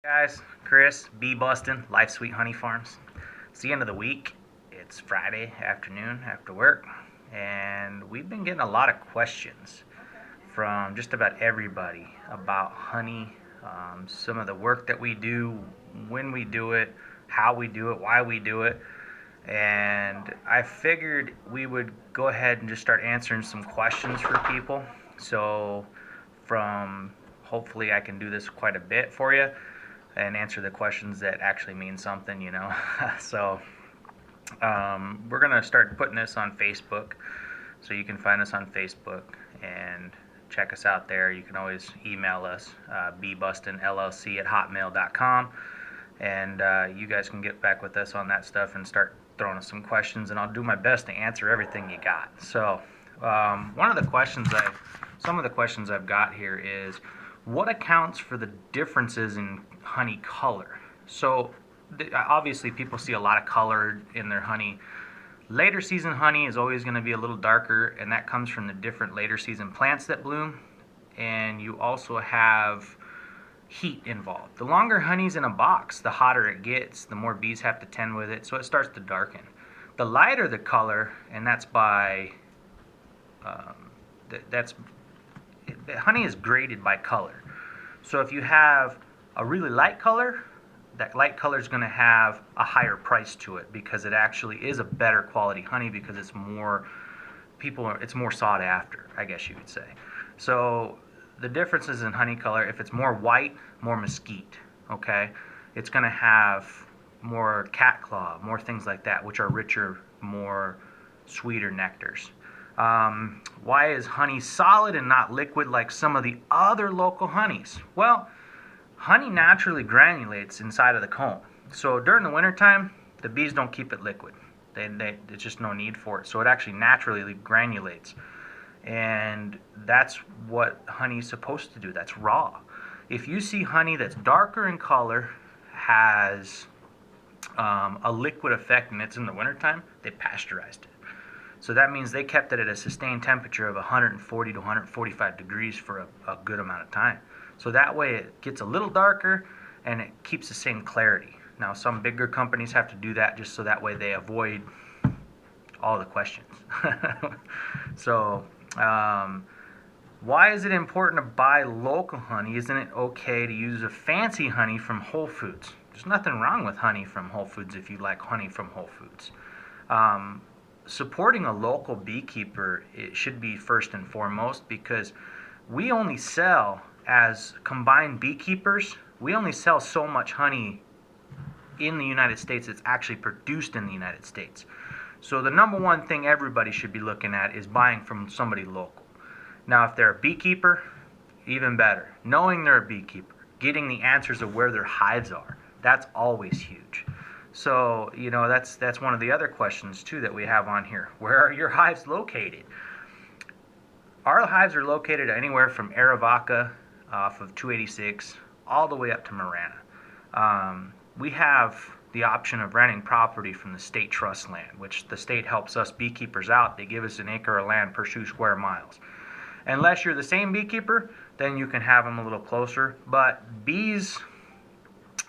Guys, Chris, Bee Bustin', Life Sweet Honey Farms. It's the end of the week. It's Friday afternoon after work, and we've been getting a lot of questions from just about everybody about honey, some of the work that we do, when we do it, how we do it, why we do it. And I figured we would go ahead and just start answering some questions for people. So, from hopefully, I can do this quite a bit for you and answer the questions that actually mean something. So we're going to start putting this on Facebook. So you can find us on Facebook and check us out there. You can always email us, bbustinllc@hotmail.com. And you guys can get back with us on that stuff and start throwing us some questions. And I'll do my best to answer everything you got. So some of the questions I've got here is, what accounts for the differences in honey color? So obviously people see a lot of color in their honey. Later season honey is always going to be a little darker, and that comes from the different later season plants that bloom. And you also have heat involved. The longer honey's in a box, the hotter it gets, the more bees have to tend with it, so it starts to darken. The lighter the color, and that's by honey is graded by color. So if you have a really light color, that light color is going to have a higher price to it because it actually is a better quality honey because it's more sought after, I guess you could say. So the differences in honey color, if it's more white, more mesquite, okay? It's going to have more cat claw, more things like that, which are richer, more sweeter nectars. Why is honey solid and not liquid like some of the other local honeys? Well, honey naturally granulates inside of the comb. So during the wintertime, the bees don't keep it liquid. There's just no need for it. So it actually naturally granulates. And that's what honey is supposed to do. That's raw. If you see honey that's darker in color, has a liquid effect, and it's in the wintertime, they pasteurized it. So that means they kept it at a sustained temperature of 140 to 145 degrees for a good amount of time. So that way it gets a little darker and it keeps the same clarity. Now some bigger companies have to do that just so that way they avoid all the questions. So why is it important to buy local honey? Isn't it okay to use a fancy honey from Whole Foods? There's nothing wrong with honey from Whole Foods if you like honey from Whole Foods. Supporting a local beekeeper, it should be first and foremost, because we only sell, as combined beekeepers, we only sell so much honey in the United States that's actually produced in the United States. So the number one thing everybody should be looking at is buying from somebody local. Now if they're a beekeeper, even better. Knowing they're a beekeeper, getting the answers of where their hives are, that's always huge. So, that's one of the other questions, too, that we have on here. Where are your hives located? Our hives are located anywhere from Arivaca off of 286 all the way up to Marana. We have the option of renting property from the state trust land, which the state helps us beekeepers out. They give us an acre of land per 2 square miles. Unless you're the same beekeeper, then you can have them a little closer. But bees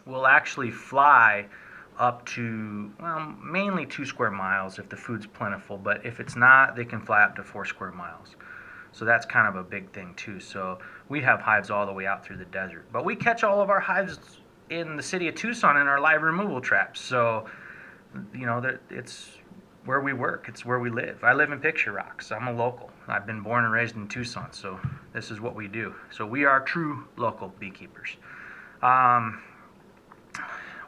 will actually fly up to, well, mainly 2 square miles if the food's plentiful, but if it's not, they can fly up to 4 square miles. So that's kind of a big thing too. So we have hives all the way out through the desert, but we catch all of our hives in the city of Tucson in our live removal traps. So it's where we work, it's where we live. I live in Picture Rocks. I'm a local. I've been born and raised in Tucson, so this is what we do. So we are true local beekeepers.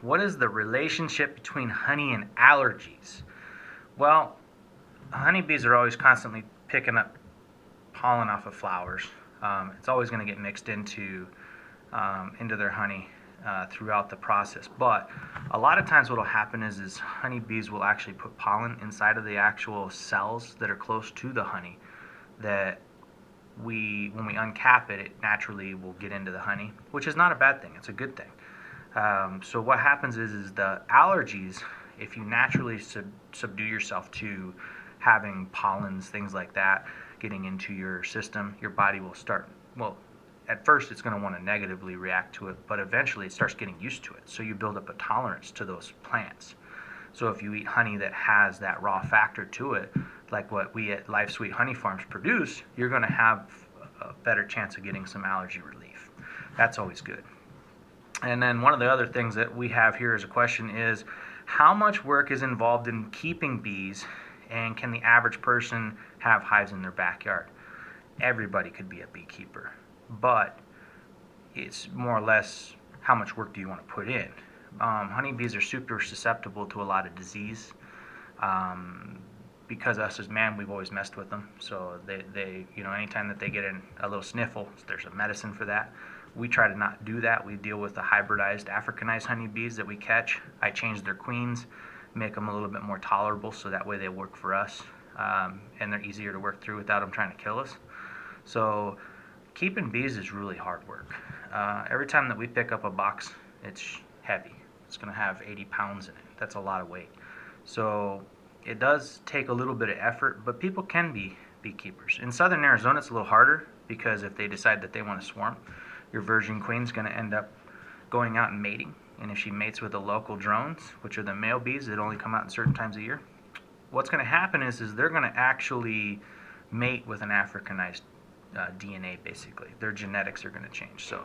What is the relationship between honey and allergies? Well, honeybees are always constantly picking up pollen off of flowers. It's always going to get mixed into their honey throughout the process. But a lot of times what will happen is honeybees will actually put pollen inside of the actual cells that are close to the honey, that when we uncap it, it naturally will get into the honey, which is not a bad thing. It's a good thing. So what happens is the allergies, if you naturally subdue yourself to having pollens, things like that, getting into your system, your body will start, well, at first it's going to want to negatively react to it, but eventually it starts getting used to it. So you build up a tolerance to those plants. So if you eat honey that has that raw factor to it, like what we at Life Sweet Honey Farms produce, you're going to have a better chance of getting some allergy relief. That's always good. And then one of the other things that we have here as a question is, how much work is involved in keeping bees, and can the average person have hives in their backyard? Everybody could be a beekeeper, but it's more or less how much work do you want to put in. Honeybees are super susceptible to a lot of disease. Because us as man, we've always messed with them. So they anytime that they get a little sniffle, there's a medicine for that. We try to not do that. We deal with the hybridized, Africanized honeybees that we catch. I change their queens, make them a little bit more tolerable, so that way they work for us, and they're easier to work through without them trying to kill us. So keeping bees is really hard work. Every time that we pick up a box, it's heavy. It's going to have 80 pounds in it. That's a lot of weight. So it does take a little bit of effort, but people can be beekeepers. In southern Arizona, it's a little harder, because if they decide that they want to swarm, your virgin queen's going to end up going out and mating. And if she mates with the local drones, which are the male bees that only come out in certain times of year, what's going to happen is they're going to actually mate with an Africanized DNA, basically. Their genetics are going to change. So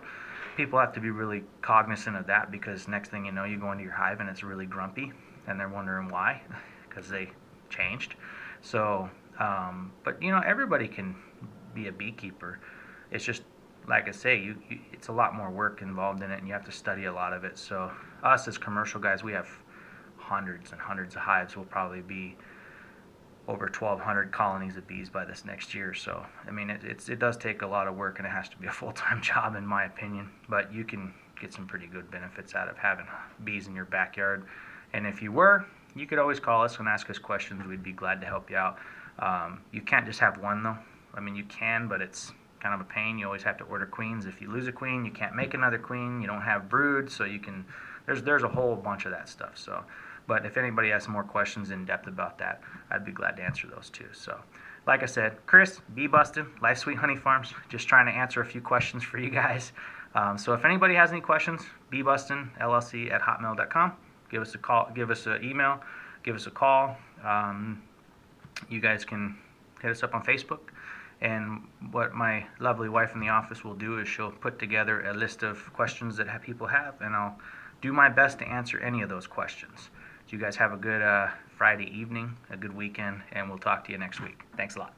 people have to be really cognizant of that, because next thing you know, you go into your hive and it's really grumpy, and they're wondering why, because they changed. So, but everybody can be a beekeeper. It's just, like I say, it's a lot more work involved in it, and you have to study a lot of it. So us as commercial guys, we have hundreds and hundreds of hives. We'll probably be over 1,200 colonies of bees by this next year. So I mean, it does take a lot of work, and it has to be a full-time job, in my opinion. But you can get some pretty good benefits out of having bees in your backyard. And if you you could always call us and ask us questions. We'd be glad to help you out. You can't just have one, though. I mean, you can, but it's kind of a pain. You always have to order queens. If you lose a queen, you can't make another queen. You don't have brood, so you can. There's a whole bunch of that stuff. So, but if anybody has some more questions in depth about that, I'd be glad to answer those too. So, like I said, Chris, Bee Bustin', Life Sweet Honey Farms, just trying to answer a few questions for you guys. So if anybody has any questions, beebustinllc@hotmail.com. Give us a call, give us an email, give us a call. You guys can hit us up on Facebook. And what my lovely wife in the office will do is she'll put together a list of questions that people have, and I'll do my best to answer any of those questions. So you guys have a good Friday evening, a good weekend, and we'll talk to you next week. Thanks a lot.